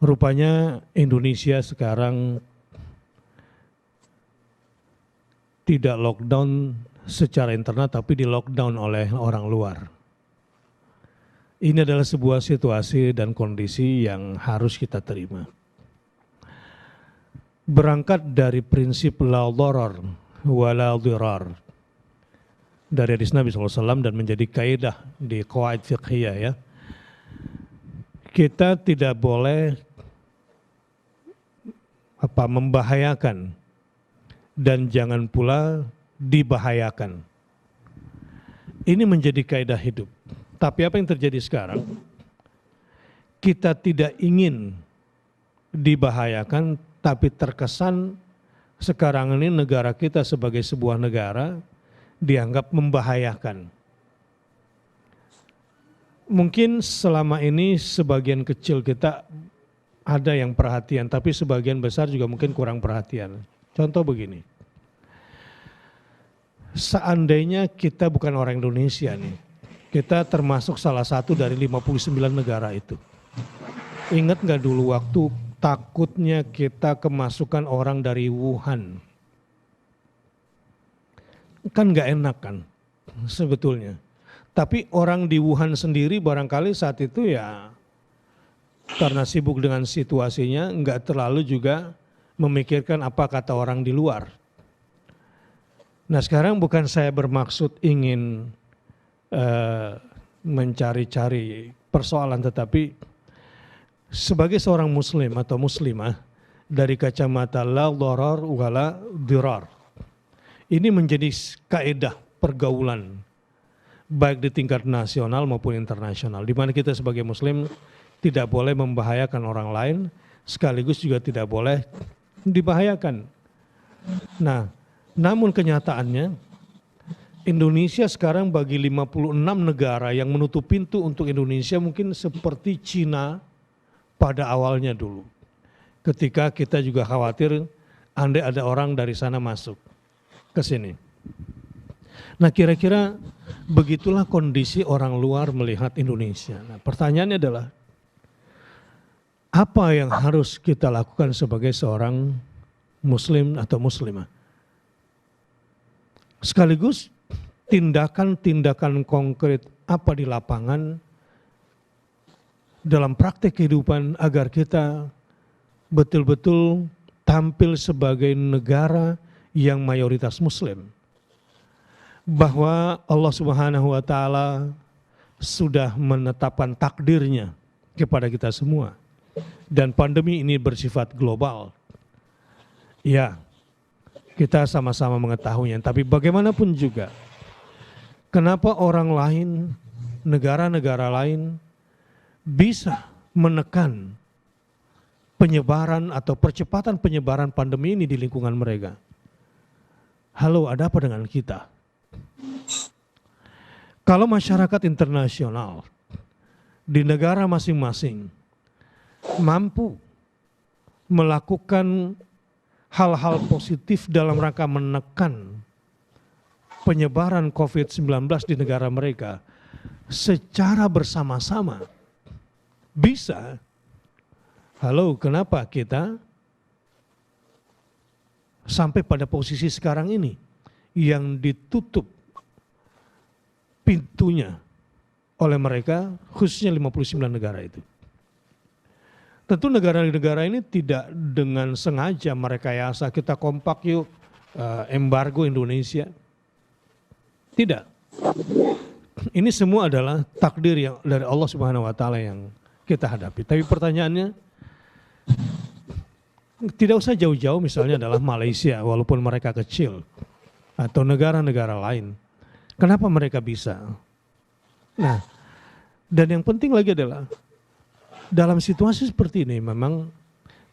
Rupanya Indonesia sekarang tidak lockdown secara internal tapi di lockdown oleh orang luar. Ini adalah sebuah situasi dan kondisi yang harus kita terima. Berangkat dari prinsip la dharar wa la dhirar dari hadis Nabi SAW dan menjadi kaidah di qawaid fiqhiyah ya. Kita tidak boleh membahayakan dan jangan pula dibahayakan. Ini menjadi kaidah hidup. Tapi apa yang terjadi sekarang? Kita tidak ingin dibahayakan, tapi terkesan sekarang ini negara kita sebagai sebuah negara dianggap membahayakan. Mungkin selama ini sebagian kecil kita ada yang perhatian, tapi sebagian besar juga mungkin kurang perhatian. Contoh begini, seandainya kita bukan orang Indonesia nih, kita termasuk salah satu dari 59 negara itu. Ingat nggak dulu waktu takutnya kita kemasukan orang dari Wuhan? Kan nggak enak kan sebetulnya. Tapi orang di Wuhan sendiri barangkali saat itu ya karena sibuk dengan situasinya nggak terlalu juga memikirkan apa kata orang di luar. Nah sekarang bukan saya bermaksud ingin mencari-cari persoalan, tetapi sebagai seorang muslim atau muslimah dari kacamata la dharar wala dhirar, ini menjadi kaidah pergaulan baik di tingkat nasional maupun internasional, di mana kita sebagai muslim tidak boleh membahayakan orang lain sekaligus juga tidak boleh dibahayakan. Nah, namun kenyataannya Indonesia sekarang bagi 56 negara yang menutup pintu untuk Indonesia mungkin seperti Cina pada awalnya dulu. Ketika kita juga khawatir andai ada orang dari sana masuk ke sini. Nah kira-kira begitulah kondisi orang luar melihat Indonesia. Nah pertanyaannya adalah apa yang harus kita lakukan sebagai seorang muslim atau muslimah? Sekaligus tindakan-tindakan konkret apa di lapangan dalam praktek kehidupan agar kita betul-betul tampil sebagai negara yang mayoritas muslim. Bahwa Allah Subhanahu wa taala sudah menetapkan takdirnya kepada kita semua. Dan pandemi ini bersifat global. Ya, kita sama-sama mengetahuinya, tapi bagaimanapun juga kenapa orang lain, negara-negara lain bisa menekan penyebaran atau percepatan penyebaran pandemi ini di lingkungan mereka? Halo, ada apa dengan kita? Kalau masyarakat internasional di negara masing-masing mampu melakukan hal-hal positif dalam rangka menekan penyebaran COVID-19 di negara mereka secara bersama-sama bisa. Halo, kenapa kita sampai pada posisi sekarang ini yang ditutup pintunya oleh mereka, khususnya 59 negara itu. Tentu negara-negara ini tidak dengan sengaja merekayasa kita kompak yuk embargo Indonesia. Tidak. Ini semua adalah takdir yang dari Allah Subhanahu wa taala yang kita hadapi. Tapi pertanyaannya tidak usah jauh-jauh, misalnya adalah Malaysia walaupun mereka kecil atau negara-negara lain. Kenapa mereka bisa? Nah, dan yang penting lagi adalah dalam situasi seperti ini memang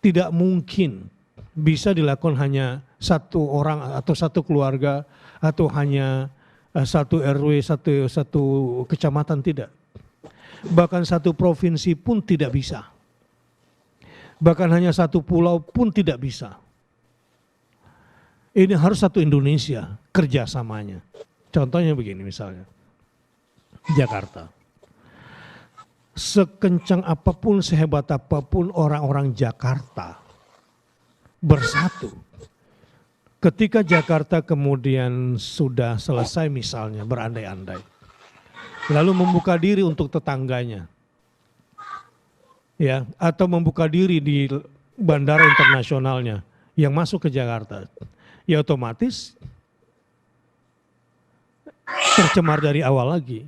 tidak mungkin bisa dilakukan hanya satu orang atau satu keluarga atau hanya satu RW, satu kecamatan, tidak. Bahkan satu provinsi pun tidak bisa. Bahkan hanya satu pulau pun tidak bisa. Ini harus satu Indonesia kerjasamanya. Contohnya begini misalnya, Jakarta. sekencang apapun, sehebat apapun orang-orang Jakarta bersatu. Ketika Jakarta kemudian sudah selesai misalnya berandai-andai, lalu membuka diri untuk tetangganya, ya, atau membuka diri di bandara internasionalnya yang masuk ke Jakarta, ya otomatis tercemar dari awal lagi.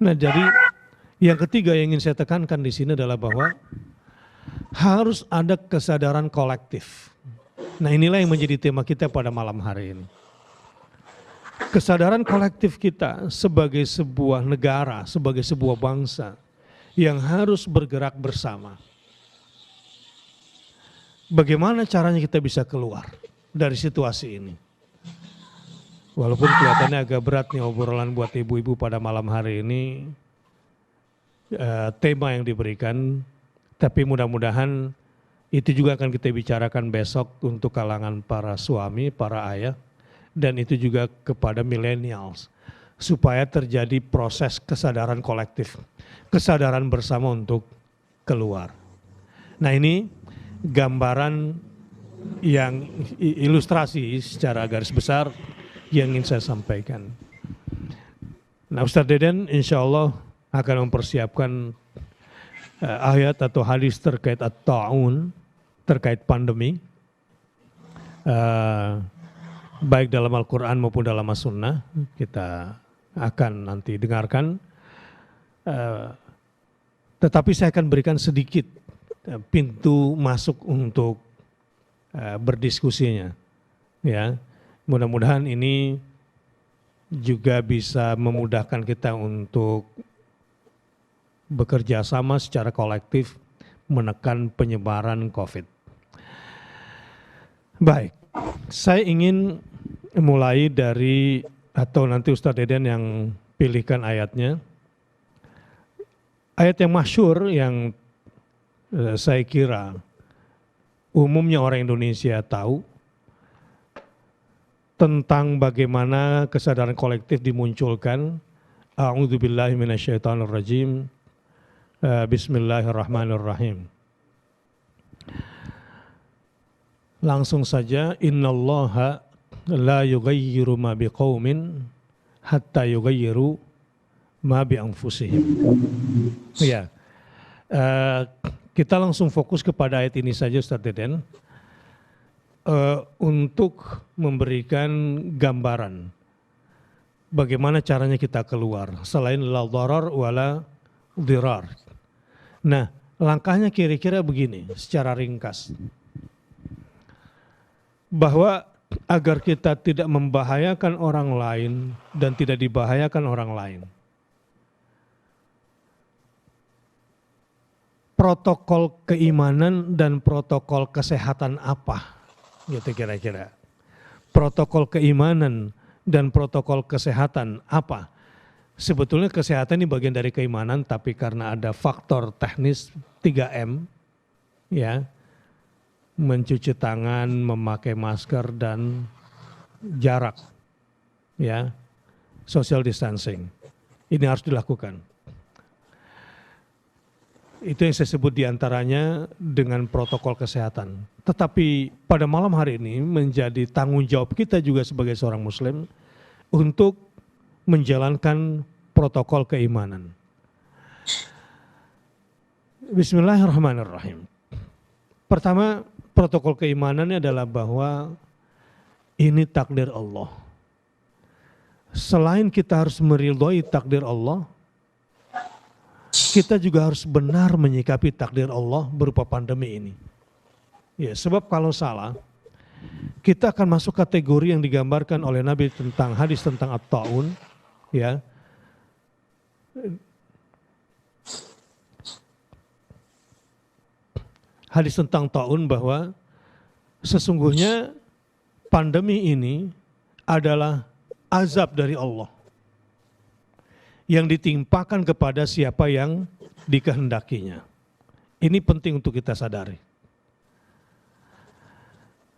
Nah, jadi yang ketiga yang ingin saya tekankan di sini adalah bahwa harus ada kesadaran kolektif. Nah, inilah yang menjadi tema kita pada malam hari ini. Kesadaran kolektif kita sebagai sebuah negara, sebagai sebuah bangsa yang harus bergerak bersama. Bagaimana caranya kita bisa keluar dari situasi ini? Walaupun kelihatannya agak berat nih obrolan buat ibu-ibu pada malam hari ini, tema yang diberikan, tapi mudah-mudahan itu juga akan kita bicarakan besok untuk kalangan para suami, para ayah, dan itu juga kepada millennials, supaya terjadi proses kesadaran kolektif, kesadaran bersama untuk keluar. Nah, ini gambaran yang ilustrasi secara garis besar yang ingin saya sampaikan. Nah, Ustaz Deden insya Allah akan mempersiapkan ayat atau hadis terkait at-ta'un, terkait pandemi, baik dalam Al-Quran maupun dalam As-Sunnah, kita akan nanti dengarkan. Tetapi saya akan berikan sedikit pintu masuk untuk berdiskusinya, ya. Mudah-mudahan ini juga bisa memudahkan kita untuk bekerja sama secara kolektif menekan penyebaran COVID. Baik, saya ingin mulai dari, atau nanti Ustadz Deden yang pilihkan ayatnya. Ayat yang masyhur yang saya kira umumnya orang Indonesia tahu, tentang bagaimana kesadaran kolektif dimunculkan. A'udzubillahi minasyaitonirrajim. Bismillahirrahmanirrahim. Langsung saja, innallaha la yughayyiru ma biqaumin hatta yughayyiru ma bi anfusihim. Ya. Kita langsung fokus kepada ayat ini saja Ustaz Deden. Untuk memberikan gambaran bagaimana caranya kita keluar selain la dharar wala dhirar. Nah, langkahnya kira-kira begini secara ringkas, bahwa agar kita tidak membahayakan orang lain dan tidak dibahayakan orang lain, protokol keimanan dan protokol kesehatan apa? Gitu kira-kira. Protokol keimanan dan protokol kesehatan apa? Sebetulnya kesehatan ini bagian dari keimanan, tapi karena ada faktor teknis 3M, ya, mencuci tangan, memakai masker dan jarak, ya, social distancing. Ini harus dilakukan. Itu yang saya sebut diantaranya dengan protokol kesehatan. Tetapi pada malam hari ini menjadi tanggung jawab kita juga sebagai seorang muslim untuk menjalankan protokol keimanan. Bismillahirrahmanirrahim. Pertama, protokol keimanannya adalah bahwa ini takdir Allah. Selain kita harus meridhoi takdir Allah, kita juga harus benar menyikapi takdir Allah berupa pandemi ini. Ya, sebab kalau salah, kita akan masuk kategori yang digambarkan oleh Nabi tentang hadis tentang at-ta'un, ya. Hadis tentang ta'un bahwa sesungguhnya pandemi ini adalah azab dari Allah yang ditimpakan kepada siapa yang dikehendakinya. Ini penting untuk kita sadari.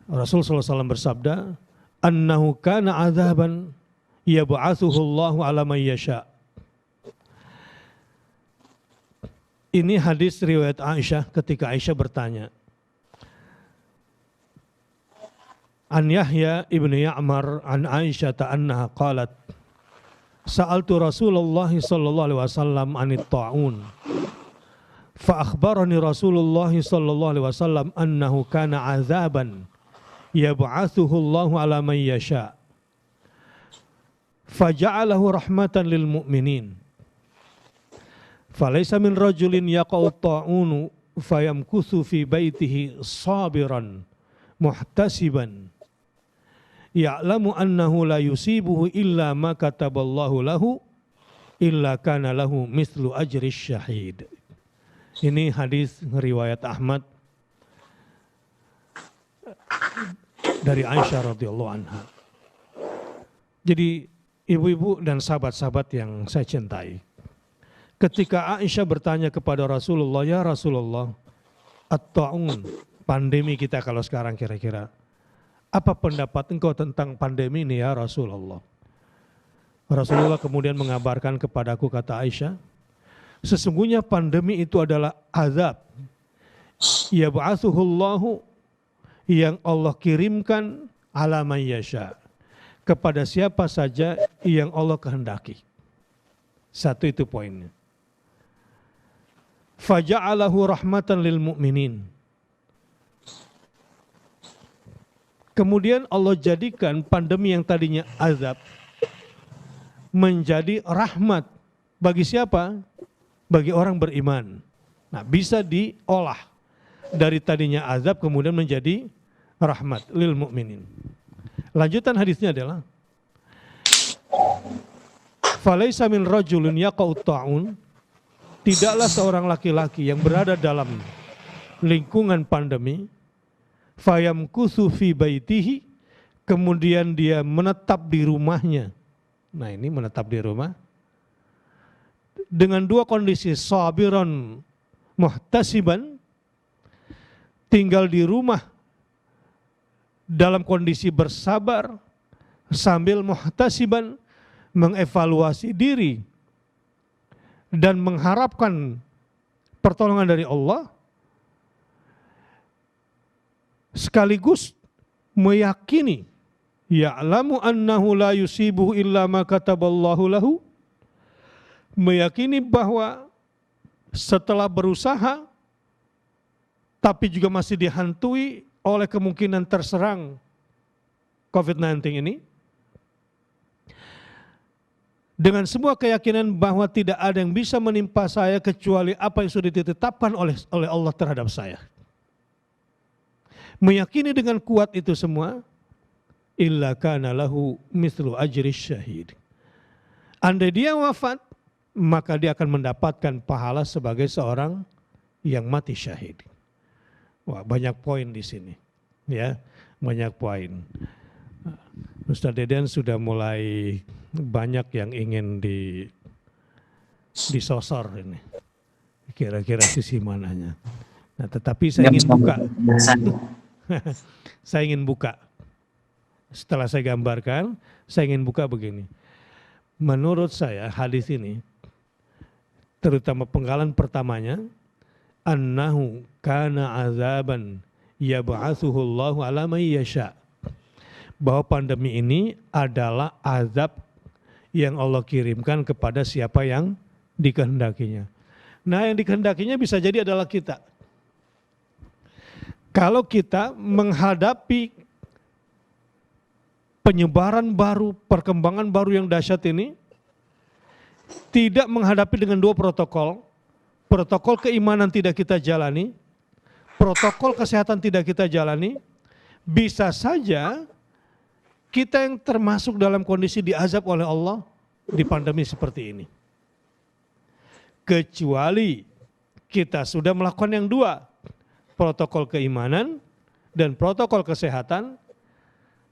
Rasulullah SAW bersabda, annahu kana azaban yab'atsuhu Allahu ala man yasha. Ini hadis riwayat Aisyah ketika Aisyah bertanya. An Yahya ibnu Ya'mar an Aisyah annaha qalat sa'altu Rasulullah sallallahu alaihi wasallam anit ta'un fa akhbarani Rasulullah sallallahu alaihi wasallam annahu kana azaban yab'atsuhu Allahu ala man yasha faja'alahu rahmatan lil mu'minin falaysa min rajulin yaqa'u ta'unu fayamkuthu fi baitihi sabiran muhtasiban ya'lamu annahu la yusibuhu illa ma kataballahu lahu illa kana lahu mislu ajri syahid. Ini hadis riwayat Ahmad dari Aisyah radhiyallahu anha. Jadi ibu-ibu dan sahabat-sahabat yang saya cintai, ketika Aisyah bertanya kepada Rasulullah, ya Rasulullah, at-ta'un, pandemi kita kalau sekarang kira-kira, apa pendapat engkau tentang pandemi ini ya Rasulullah? Rasulullah kemudian mengabarkan kepadaku, kata Aisyah, sesungguhnya pandemi itu adalah azab. Yab'atsuhullahu, yang Allah kirimkan ala man yasha, kepada siapa saja yang Allah kehendaki. Satu itu poinnya. Faja'alahu rahmatan lil mu'minin. Kemudian Allah jadikan pandemi yang tadinya azab menjadi rahmat bagi siapa? Bagi orang beriman. Nah, bisa diolah dari tadinya azab kemudian menjadi rahmat lil mu'minin. Lanjutan hadisnya adalah falaisa min rajulun yaqa'u ta'un, tidaklah seorang laki-laki yang berada dalam lingkungan pandemi fayamkuthu fi baitihi, kemudian dia menetap di rumahnya. Nah, ini menetap di rumah dengan dua kondisi, sabiran muhtasiban, tinggal di rumah dalam kondisi bersabar sambil muhtasiban, mengevaluasi diri dan mengharapkan pertolongan dari Allah, sekaligus meyakini ya'lamu annahu la yusibuhu illa ma kataballahu lahu, meyakini bahwa setelah berusaha tapi juga masih dihantui oleh kemungkinan terserang COVID-19 ini, dengan semua keyakinan bahwa tidak ada yang bisa menimpa saya kecuali apa yang sudah ditetapkan oleh Allah terhadap saya. Meyakini dengan kuat itu semua, illa kana lahu mithlu ajri syahid. Andai dia wafat, maka dia akan mendapatkan pahala sebagai seorang yang mati syahid. Wah, banyak poin di sini, ya, banyak poin. Ustaz Deden sudah mulai banyak yang ingin disosor ini. Kira-kira sisi mananya. Nah, tetapi saya ingin buka. Saya ingin buka. Setelah saya gambarkan, saya ingin buka begini. Menurut saya hadis ini, terutama penggalan pertamanya, annahu kana azaban yab'atsuhu Allahu ala man yasha. Bahwa pandemi ini adalah azab yang Allah kirimkan kepada siapa yang dikehendakinya. Nah, yang dikehendakinya bisa jadi adalah kita. Kalau kita menghadapi penyebaran baru, perkembangan baru yang dahsyat ini, tidak menghadapi dengan dua protokol, protokol keimanan tidak kita jalani, protokol kesehatan tidak kita jalani, bisa saja kita yang termasuk dalam kondisi diazab oleh Allah di pandemi seperti ini. Kecuali kita sudah melakukan yang dua, protokol keimanan dan protokol kesehatan.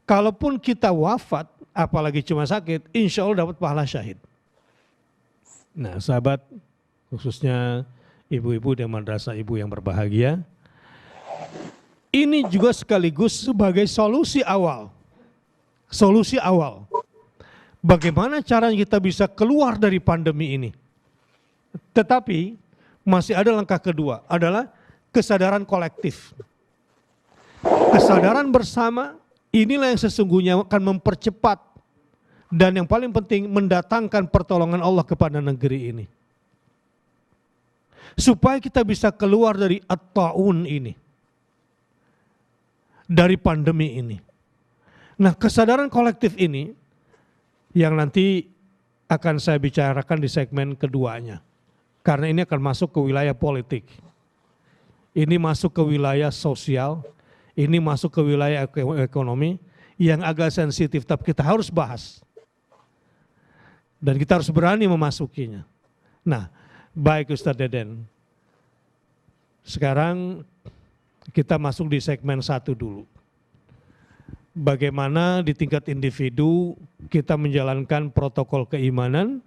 Kalaupun kita wafat, apalagi cuma sakit, insya Allah dapat pahala syahid. Nah, sahabat, khususnya ibu-ibu dan madrasah ibu yang berbahagia, ini juga sekaligus sebagai solusi awal. Solusi awal. Bagaimana caranya kita bisa keluar dari pandemi ini? Tetapi masih ada langkah kedua, adalah kesadaran kolektif. Kesadaran bersama inilah yang sesungguhnya akan mempercepat dan yang paling penting mendatangkan pertolongan Allah kepada negeri ini. Supaya kita bisa keluar dari at-ta'un ini, dari pandemi ini. Nah, kesadaran kolektif ini yang nanti akan saya bicarakan di segmen keduanya. Karena ini akan masuk ke wilayah politik. Ini masuk ke wilayah sosial, ini masuk ke wilayah ekonomi yang agak sensitif, tapi kita harus bahas. Dan kita harus berani memasukinya. Nah, baik Ustadz Deden. Sekarang kita masuk di segmen 1 dulu. Bagaimana di tingkat individu kita menjalankan protokol keimanan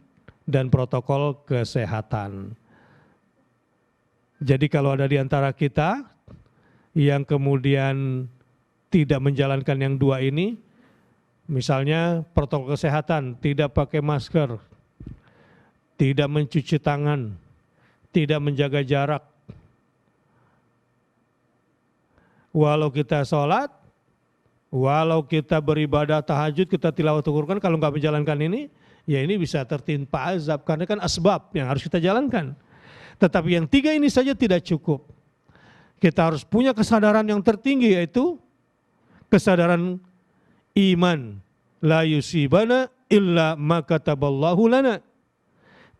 dan protokol kesehatan. Jadi kalau ada di antara kita yang kemudian tidak menjalankan yang dua ini, misalnya protokol kesehatan, tidak pakai masker, tidak mencuci tangan, tidak menjaga jarak. Walau kita sholat, walau kita beribadah tahajud, kita tilawah Al-Quran, kalau nggak menjalankan ini, ya ini bisa tertimpa azab, karena kan asbab yang harus kita jalankan. Tetapi yang 3 ini saja tidak cukup. Kita harus punya kesadaran yang tertinggi, yaitu kesadaran iman. La yusibana illa ma kataballahu lana.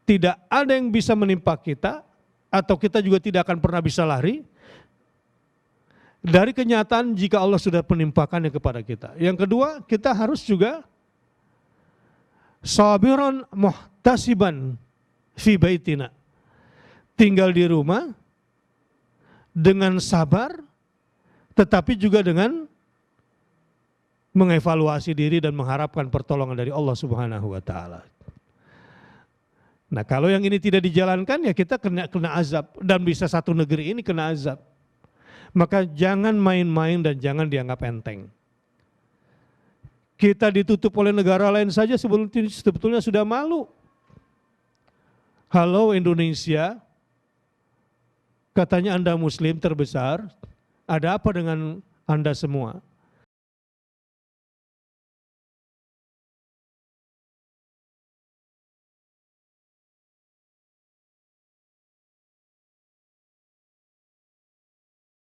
Tidak ada yang bisa menimpa kita, atau kita juga tidak akan pernah bisa lari dari kenyataan jika Allah sudah menimpakannya kepada kita. Yang kedua, kita harus juga sabiran muhtasiban fi baitina. Tinggal di rumah dengan sabar, tetapi juga dengan mengevaluasi diri dan mengharapkan pertolongan dari Allah Subhanahu wa taala. Nah, kalau yang ini tidak dijalankan, ya kita kena azab, dan bisa satu negeri ini kena azab. Maka jangan main-main dan jangan dianggap enteng. Kita ditutup oleh negara lain saja sebetulnya sudah malu. Halo Indonesia, katanya Anda Muslim terbesar, ada apa dengan Anda semua?